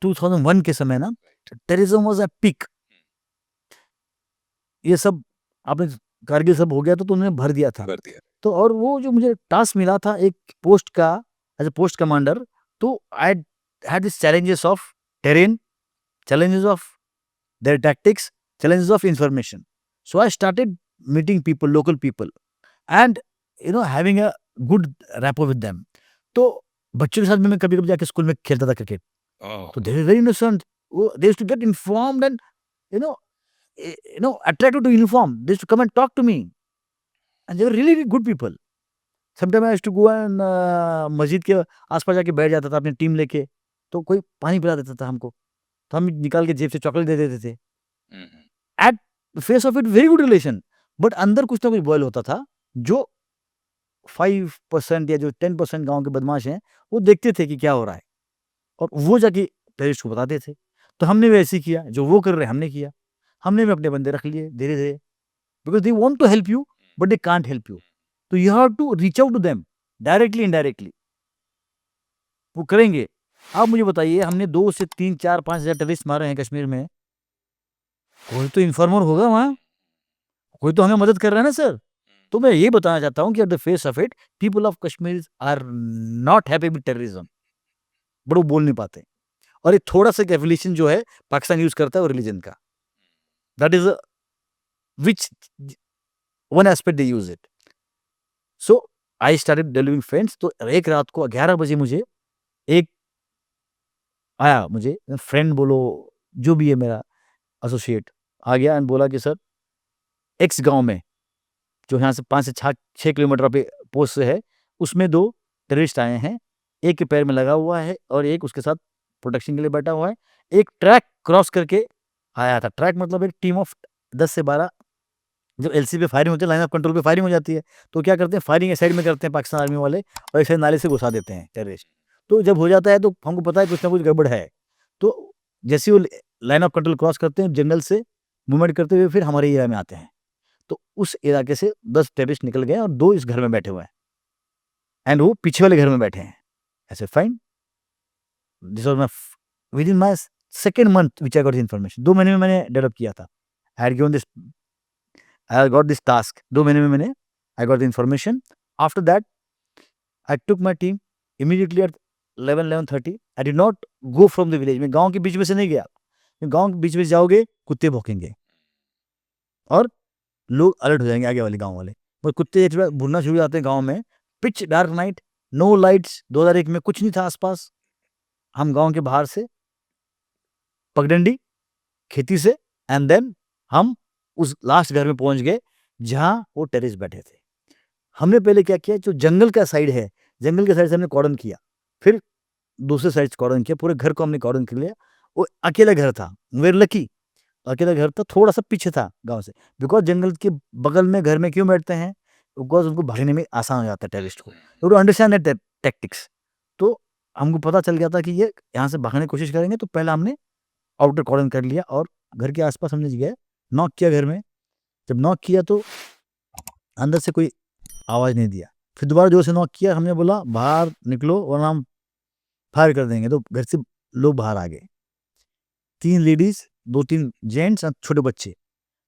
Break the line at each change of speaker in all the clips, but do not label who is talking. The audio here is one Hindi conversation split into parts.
2001 के समय ना टेररिज्म वाज एट पीक। ये सब आपने कारगिल सब हो गया तो उन्होंने भर दिया था। तो और वो जो मुझे टास्क मिला था एक पोस्ट का एज ए पोस्ट कमांडर, तो I had this challenges of terrain, challenges of their tactics, challenges of information. So I started meeting people, local people, and having a good rapport with them. तो बच्चों के साथ में मैं कभी कभी जाके स्कूल में खेलता था क्रिकेट। तो they were very innocent. They used to get informed and you know attracted to uniform. They used to come and talk to me, and they were really, really good people. Sometimes I used to go and मस्जिद के आसपास जाके बैठ जाता था अपनी टीम लेके, तो कोई पानी पिला देता था हमको, तो हम निकाल के जेब से चॉकलेट दे देते थे। At face of it very good relation, but अंदर कुछ ना कुछ बॉयल होता था। जो 5% या जो 10% गांव के बदमाश हैं वो देखते थे कि क्या हो रहा है, और वो जाके टेररिस्ट को बताते थे। तो हमने भी ऐसे ही किया, जो वो कर रहे हमने किया। हमने भी अपने बंदे रख लिए धीरे धीरे, because they want to help you but they can't help you. तो you have to reach out to them directly indirectly, वो करेंगे। आप मुझे बताइए, हमने 2 से 3 4 5 हजार टेररिस्ट मारे हैं कश्मीर में, कोई तो इन्फॉर्मर होगा वहां, कोई तो हमें मदद कर रहा है ना सर। तो मैं ये बताना चाहता हूँ कि at the face of it people of Kashmir are not happy with terrorism, but वो बोल नहीं पाते। और ये थोड़ा सा एफिलिएशन जो है पाकिस्तान यूज करता है वो रिलीजन का, that is which one aspect they use it. So I started developing friends. तो एक रात को 11 बजे मुझे एक आया, मुझे फ्रेंड बोलो जो भी है मेरा एसोसिएट, आ गया एंड बोला कि सर एक्स गांव में, जो यहाँ से 5 से 6 किलोमीटर पे पोस्ट से है, उसमें 2 टेररिस्ट आए हैं। एक के पैर में लगा हुआ है और एक उसके साथ प्रोटेक्शन के लिए बैठा हुआ है। एक ट्रैक क्रॉस करके आया था। ट्रैक मतलब एक टीम ऑफ 10 से 12, जब एलसी पे फायरिंग होती है, लाइन ऑफ कंट्रोल पे फायरिंग हो जाती है, तो क्या करते हैं, फायरिंग एक साइड में करते हैं पाकिस्तान आर्मी वाले, और एक साइड नाले से घुसा देते हैं टेररिस्ट। तो जब हो जाता है तो हमको पता है कुछ ना कुछ गड़बड़ है। तो जैसे वो लाइन ऑफ कंट्रोल क्रॉस करते हैं, जंगल से मूवमेंट करते हुए फिर हमारे एरिया में आते हैं। तो उस इलाके से 10 टेररिस्ट निकल गए और 2 इस घर में बैठे हुए हैं, एंड वो पीछे वाले घर में बैठे हैं। ऐसे fine, this was my with in my second month which I got this information. 2 महीने में मैंने डेवलप किया था। I had given this, I got this task. 2 महीने में मैंने I got the information. After that I took my team immediately eight 11:30। I did not go from the village. मैं गांव के बीच में से नहीं गया। गांव के बीच में जाओगे कुत्ते भौंकेंगे और लोग अलर्ट हो जाएंगे, आगे वाले गांव वाले। पर कुत्ते भूलना शुरू हो जाते हैं गांव में। Pitch dark night, no lights. 2001 में कुछ नहीं था आसपास। हम गांव के बाहर से पगडंडी खेती से, एंड देन हम उस लास्ट घर में पहुंच गए जहां वो टेररिस्ट बैठे थे। हमने पहले क्या किया, जो जंगल का साइड है, जंगल के साइड से हमने कॉर्डन किया, फिर दूसरे साइड से कॉर्डन किया, पूरे घर को हमने कॉर्डन कर लिया। वो अकेला घर था, वेरी लकी। अकेला घर था, थोड़ा सा पीछे था गांव से, बिकॉज जंगल के बगल में घर में क्यों बैठते हैं, बिकॉज उनको भागने में आसान हो जाता है टेररिस्ट को, टू अंडरस्टैंड दैट टैक्टिक्स। तो हमको पता चल गया था कि ये यहाँ से भागने की कोशिश करेंगे, तो पहले हमने आउटर कॉर्डन कर लिया और घर के आसपास हमने गया, नॉक किया घर में। जब नॉक किया तो अंदर से कोई आवाज़ नहीं दिया। फिर दोबारा जोर से नॉक किया, हमने बोला बाहर निकलो वरना हम फायर कर देंगे। तो घर से लोग बाहर आ गए, 3 लेडीज, 2-3 जेंट्स और छोटे बच्चे।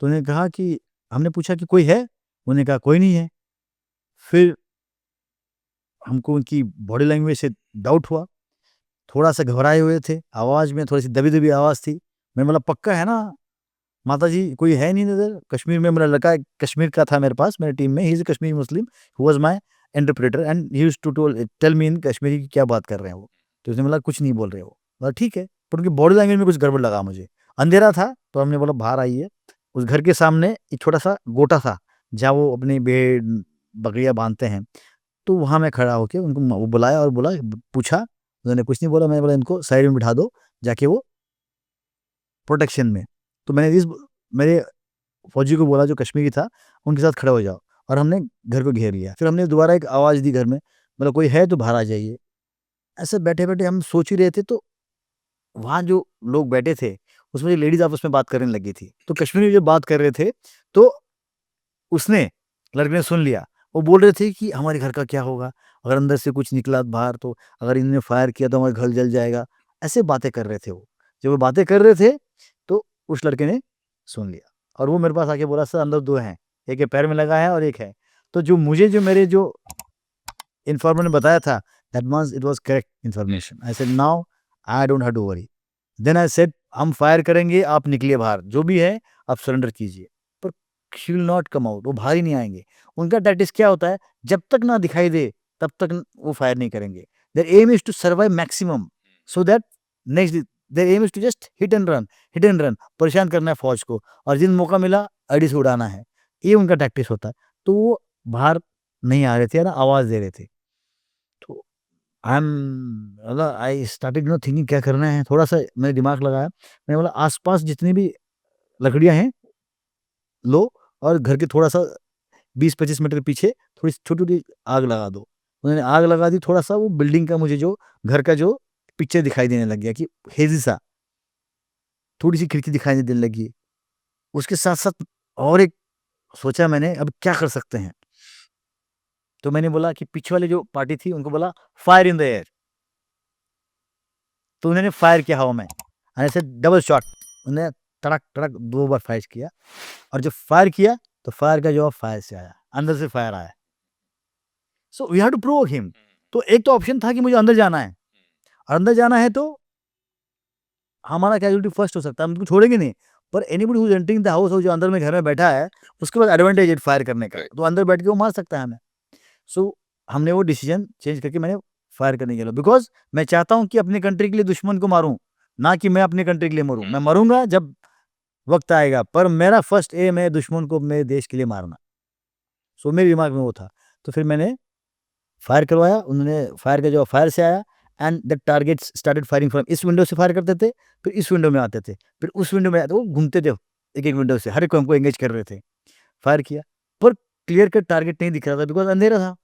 तो उन्होंने कहा कि, हमने पूछा कि कोई है, उन्होंने कहा कोई नहीं है। फिर हमको उनकी बॉडी लैंग्वेज से डाउट हुआ, थोड़ा सा घबराए हुए थे, आवाज़ में थोड़ी सी दबी दबी आवाज़ थी। मैं बोला पक्का है ना माता जी, कोई है नहीं इधर कश्मीर में? मेरा लड़का कश्मीर का था मेरे पास, मेरे टीम में, he is a Kashmiri Muslim, who was my interpreter and he used to tell me in Kashmiri की क्या बात कर रहे हैं वो। तो उसने बोला कुछ नहीं बोल रहे वो। बोला ठीक है, पर उनकी बॉडी लैंग्वेज में कुछ गड़बड़ लगा मुझे। अंधेरा था तो हमने बोला बाहर आइए। उस घर के सामने एक छोटा सा गोटा था जहाँ वो अपनी भेड़ बकरियाँ बांधते हैं। तो वहाँ मैं खड़ा होके उनको वो बुलाया और बोला, पूछा, उन्होंने कुछ नहीं बोला। मैंने बोला इनको साइड में बिठा दो जाके वो प्रोटेक्शन में। तो मैंने इस मेरे फौजी को बोला जो कश्मीरी था, उनके साथ खड़े हो जाओ, और हमने घर को घेर लिया। फिर हमने दोबारा एक आवाज़ दी घर में, मतलब कोई है तो बाहर आ जाइए। ऐसे बैठे बैठे हम सोच ही रहे थे, तो वहाँ जो लोग बैठे थे उसमें जो लेडीज आपस में बात करने लगी थी, तो कश्मीरी जो बात कर रहे थे, तो उसने लड़के ने सुन लिया। वो बोल रहे थे कि हमारे घर का क्या होगा, अगर अंदर से कुछ निकला बाहर, तो अगर इन्होंने फायर किया तो हमारा घर जल जाएगा। ऐसे बातें कर रहे थे वो। जब वो बातें कर रहे थे तो उस लड़के ने सुन लिया और वो मेरे पास आके बोला सर अंदर 2 हैं, एक के पैर में लगा है और एक है। तो जो मेरे जो इन्फॉर्मर ने बताया था that means it was correct information. I said now I don't have to worry. Then I said हम फायर करेंगे, आप निकलिए बाहर, जो भी है आप सरेंडर कीजिए। पर she will not come out, वो बाहर ही नहीं आएँगे। उनका टैक्टिक्स क्या होता है, जब तक ना दिखाई दे तब तक वो फायर नहीं करेंगे। Their aim is to survive maximum so that next their aim is to just hit and run, परेशान करना है फ़ौज को और जिन मौका मिला आईडी से उड़ाना है। ये उनका टैक्टिक्स होता है। तो वो बाहर नहीं आ रहे थे, है ना, आवाज़ दे रहे थे। तो आई एम मतलब आई स्टार्टेड थिंकिंग क्या करना है, थोड़ा-सा मैंने दिमाग लगाया। मैंने बोला आस-पास जितनी भी लकड़ियाँ हैं, लो और घर के थोड़ा-सा 20-25 मीटर पीछे थोड़ी छोटी-छोटी आग लगा दो। उन्होंने आग लगा दी, थोड़ा-सा वो बिल्डिंग का मुझे जो घर का जो पिक्चर दिखाई देने लग गया कि हेज़ी सा, थोड़ी-सी खिड़की दिखाई देने लगी। उसके साथ-साथ और एक सोचा मैंने अब क्या कर सकते हैं? तो मैंने बोला कि पीछे वाली जो पार्टी थी उनको बोला फायर इन द एयर। तो उन्होंने फायर किया हवा में and I said double shot. उन्होंने तड़क-तड़क 2 बार फायर किया और जब फायर किया तो फायर का जवाब फायर से आया, अंदर से फायर आया। So we have to provoke him. तो एक तो ऑप्शन था कि मुझे अंदर जाना है और अंदर जाना है तो हमारा कैजुअल्टी फर्स्ट हो सकता है, हम उनको छोड़ेंगे नहीं। पर anybody who is entering the house, और जो अंदर में घर में बैठा है उसके पास एडवांटेज है फायर करने का, तो अंदर बैठ के वो मार सकता है हमें। सो हमने वो डिसीजन चेंज करके मैंने फायर करने के लिए, बिकॉज मैं चाहता हूँ कि अपनी कंट्री के लिए दुश्मन को मारूं, ना कि मैं अपनी कंट्री के लिए मरूं। मैं मरूंगा जब वक्त आएगा, पर मेरा फर्स्ट एम है दुश्मन को मेरे देश के लिए मारना। सो मेरे दिमाग में वो था। तो फिर मैंने फायर करवाया, उन्होंने फायर का जवाब फायर से आया and the targets started firing from इस विंडो से फायर करते थे, फिर इस विंडो में आते थे, फिर उस विंडो में आते, वो घूमते थे एक-एक विंडो से, हर एक को हमको एंगेज कर रहे थे। फायर किया, पर क्लियर कट टारगेट नहीं दिख रहा था बिकॉज़ अंधेरा था,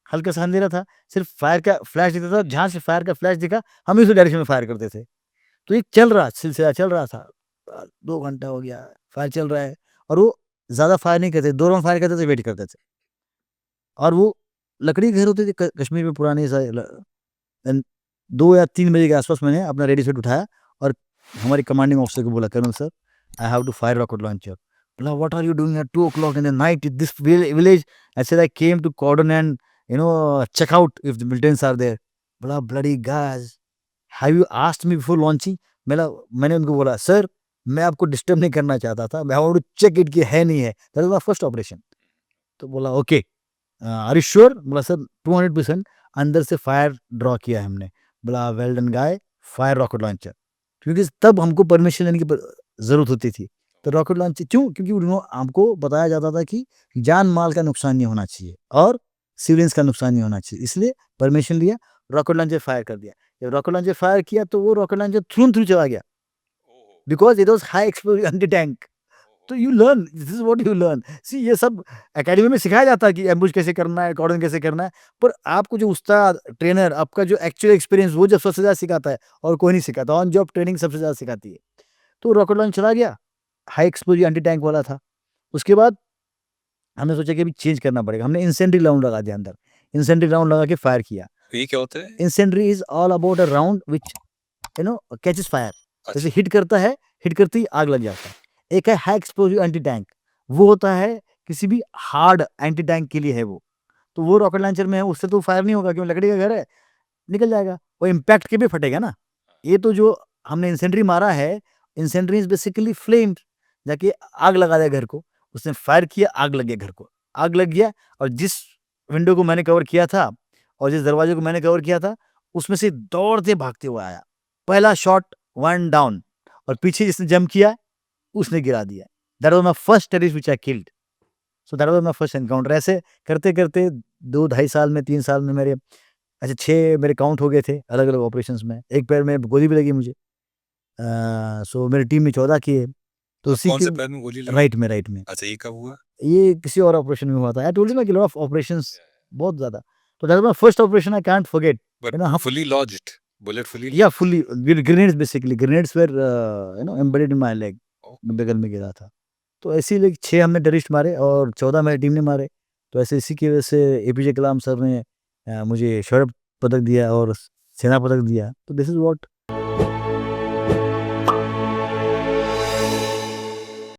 हल्का-सा अंधेरा था, सिर्फ फायर का फ्लैश दिखता था, जहाँ से फायर का फ्लैश दिखा, हम उसी डायरेक्शन में फायर करते थे। तो ये चल रहा सिलसिला चल रहा था। 2 घंटा हो गया, फायर चल रहा है और वो ज़्यादा फायर नहीं करते, 2 राउंड फायर करते थे, वेट करते थे। और वो लकड़ी के घर होते थे कश्मीर में पुराने सा एंड 2 या 3 बजे के आस-पास मैंने अपना रेडी सेट उठाया और हमारे कमांडिंग ऑफिसर को बोला, "colonel sir, I have to fire rocket launcher." बोला, "what are you doing at 2 o'clock in the night in this village?" I said, "I came to cordon and check out if the militants are there." बोला, "bloody guys, have you asked me before launching?" मैंने उनको बोला, "सर, मैं आपको डिस्टर्ब नहीं करना चाहता था। I want to check it कि है नहीं है। That was my first operation." तो बोला, "ओके, आर यू श्योर?" बोला, "सर, 200% अंदर से फायर ड्रॉ किया है हमने।" बोला, "well done guy, fire rocket launcher." क्योंकि तब हमको परमिशन लेने की ज़रूरत होती थी। तो रॉकेट लॉन्चर क्यों? क्योंकि हमको बताया जाता था कि जान-माल का नुकसान नहीं होना चाहिए और सिविलियंस का नुकसान नहीं होना चाहिए। इसलिए परमिशन लिया, रॉकेट लॉन्चर फायर कर दिया। जब रॉकेट लॉन्चर फायर किया तो वो रॉकेट लॉन्चर थ्रू चला गया because it was high explosive anti tank. तो you learn, this is what you learn. See ये सब एकेडमी में सिखाया जाता है कि एम्बुश कैसे करना है, कॉर्डन कैसे करना है, पर आपको जो उस्ताद, ट्रेनर, आपका जो एक्चुअल एक्सपीरियंस वो जब सबसे ज़्यादा सिखाता है और कोई नहीं सिखाता। ऑन जॉब ट्रेनिंग सबसे ज़्यादा सिखाती है। तो रॉकेट लॉन्च चला गया, हाई एक्सप्लोजिव एंटी टैंक वाला था। उसके बाद हमने सोचा कि अभी चेंज करना पड़ेगा। हमने इंसेंट्री राउंड लगा दिया अंदर। इंसेंट्री राउंड लगा के फायर किया।
ये क्या होता है?
Incendiary is all about a round which catches fire. जैसे
अच्छा।
हिट करता है, हिट करते ही आग लग जाता है। एक है हाई एक्सप्लोजिव एंटी टैंक, वो होता है किसी भी हार्ड एंटी टैंक के लिए है वो। तो वो रॉकेट लॉन्चर में है, उससे तो फायर नहीं होगा क्यों, लकड़ी का घर है, निकल जाएगा। वो इम्पैक्ट के भी फटेगा ना। ये तो जो हमने इंसेंट्री मारा है, इंसेंट्री इज़ बेसिकली फ्लेम्ड, जाके आग लगा दिया घर को। उसने फायर किया, आग लग गया घर को। आग लग गया और जिस विंडो को मैंने कवर किया था और जिस दरवाजे को मैंने कवर किया था, उसमें से दौड़ते भागते हुए आया। पहला शॉट 1 डाउन और पीछे जिसने जंप किया, उसने गिरा दिया। That was my first terrorist which I killed. So that was my first encounter. ऐसे करते-करते 2 ढाई साल में, 3 साल में मेरे ऐसे 6 मेरे काउंट हो गए थे अलग-अलग ऑपरेशंस में। एक पैर में गोली भी लगी मुझे। सो मेरी टीम में 14 किए। तो
अब
उसी
कौन
के
से पैर में गोली लगी?
राइट में।
अच्छा, ये कब हुआ?
ये किसी और ऑपरेशन में हुआ था। आई टोल्ड यू ना कि लॉट ऑफ ऑपरेशंस, बहुत ज़्यादा। तो that was my first operation, I can't forget.
But
हम
फुली लॉज्ड, बुलेट फुली
या
lodged?
Fully grenades, basically grenades were embedded in my leg.
Oh!
बगल में गिरा था। तो ऐसे ही लाइक 6 हमने टेररिस्ट मारे और 14 मेरी टीम ने मारे। तो ऐसे इसी की वजह से एपीजे कलाम सर ने मुझे शौर्य पदक दिया और सेना पदक दिया, तो दिस इज व्हाट